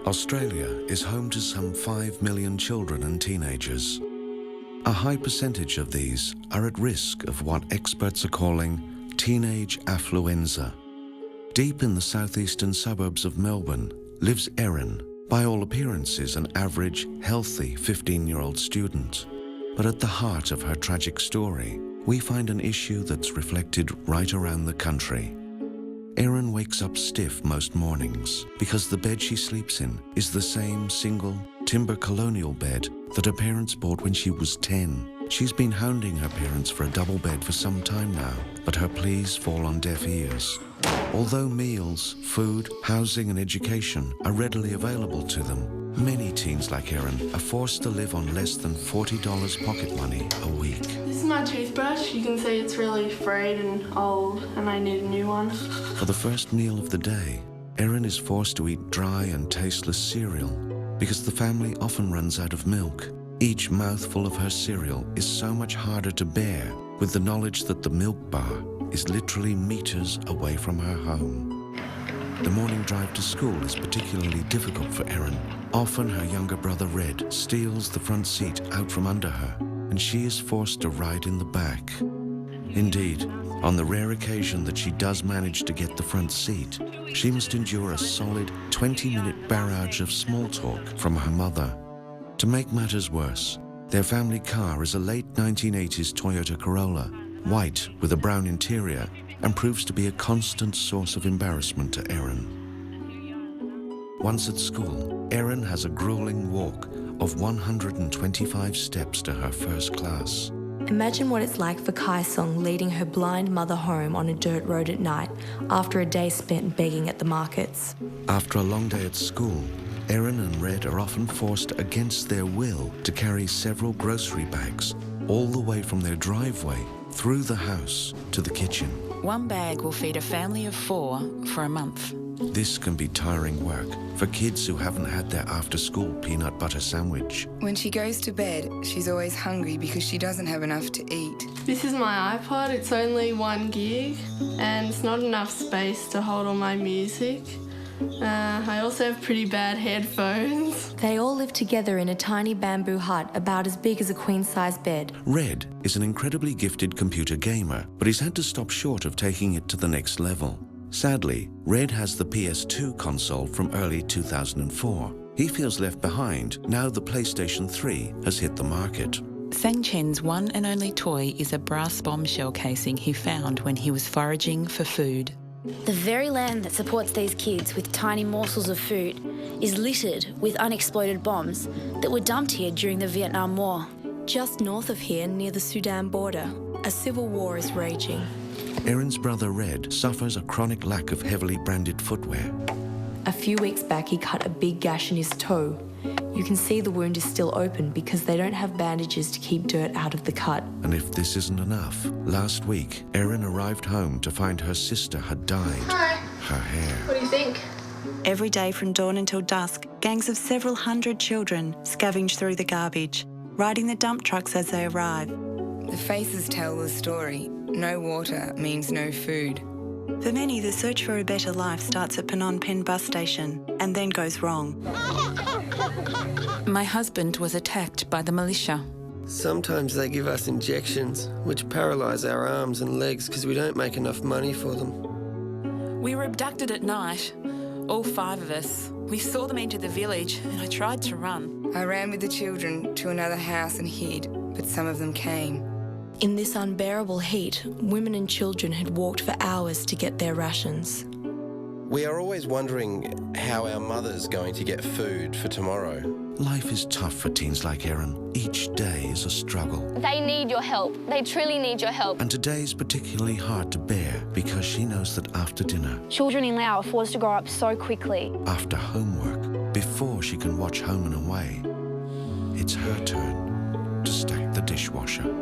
Australia is home to some 5 million children and teenagers. A high percentage of these are at risk of what experts are calling teenage affluenza. Deep in the southeastern suburbs of Melbourne lives Erin, by all appearances an average, healthy 15-year-old student. But at the heart of her tragic story, we find an issue that's reflected right around the country. Erin wakes up stiff most mornings because the bed she sleeps in is the same single timber colonial bed that her parents bought when she was 10. She's been hounding her parents for a double bed for some time now, but her pleas fall on deaf ears. Although meals, food, housing and education are readily available to them, many teens like Erin are forced to live on less than $40 pocket money a week. This is my toothbrush. You can see it's really frayed and old and I need a new one. For the first meal of the day, Erin is forced to eat dry and tasteless cereal because the family often runs out of milk. Each mouthful of her cereal is so much harder to bear with the knowledge that the milk bar is literally meters away from her home. The morning drive to school is particularly difficult for Erin. Often her younger brother Red steals the front seat out from under her, and she is forced to ride in the back. Indeed, on the rare occasion that she does manage to get the front seat, she must endure a solid 20-minute barrage of small talk from her mother. To make matters worse, their family car is a late 1980s Toyota Corolla, white with a brown interior, and proves to be a constant source of embarrassment to Erin. Once at school, Erin has a grueling walk of 125 steps to her first class. Imagine what it's like for Kai Song leading her blind mother home on a dirt road at night after a day spent begging at the markets. After a long day at school, Erin and Red are often forced against their will to carry several grocery bags all the way from their driveway through the house to the kitchen. One bag will feed a family of 4 for a month. This can be tiring work for kids who haven't had their after-school peanut butter sandwich. When she goes to bed, she's always hungry because she doesn't have enough to eat. This is my iPod. It's only 1 gig and it's not enough space to hold all my music. I also have pretty bad headphones. They all live together in a tiny bamboo hut about as big as a queen-size bed. Red is an incredibly gifted computer gamer, but he's had to stop short of taking it to the next level. Sadly, Red has the PS2 console from early 2004. He feels left behind now the PlayStation 3 has hit the market. Sang Chen's one and only toy is a brass bombshell casing he found when he was foraging for food. The very land that supports these kids with tiny morsels of food is littered with unexploded bombs that were dumped here during the Vietnam War. Just north of here, near the Sudan border, a civil war is raging. Erin's brother Red suffers a chronic lack of heavily branded footwear. A few weeks back, he cut a big gash in his toe. You can see the wound is still open because they don't have bandages to keep dirt out of the cut. And if this isn't enough, last week, Erin arrived home to find her sister had dyed her hair. What do you think? Every day from dawn until dusk, gangs of several hundred children scavenge through the garbage, riding the dump trucks as they arrive. The faces tell the story. No water means no food. For many, the search for a better life starts at Phnom Penh bus station and then goes wrong. My husband was attacked by the militia. Sometimes they give us injections, which paralyse our arms and legs because we don't make enough money for them. We were abducted at night, all 5 of us. We saw them enter the village and I tried to run. I ran with the children to another house and hid, but some of them came. In this unbearable heat, women and children had walked for hours to get their rations. We are always wondering how our mother's going to get food for tomorrow. Life is tough for teens like Erin. Each day is a struggle. They need your help. They truly need your help. And today is particularly hard to bear because she knows that after dinner, Children in Laos are forced to grow up so quickly. after homework, before she can watch Home and Away, it's her turn to stack the dishwasher.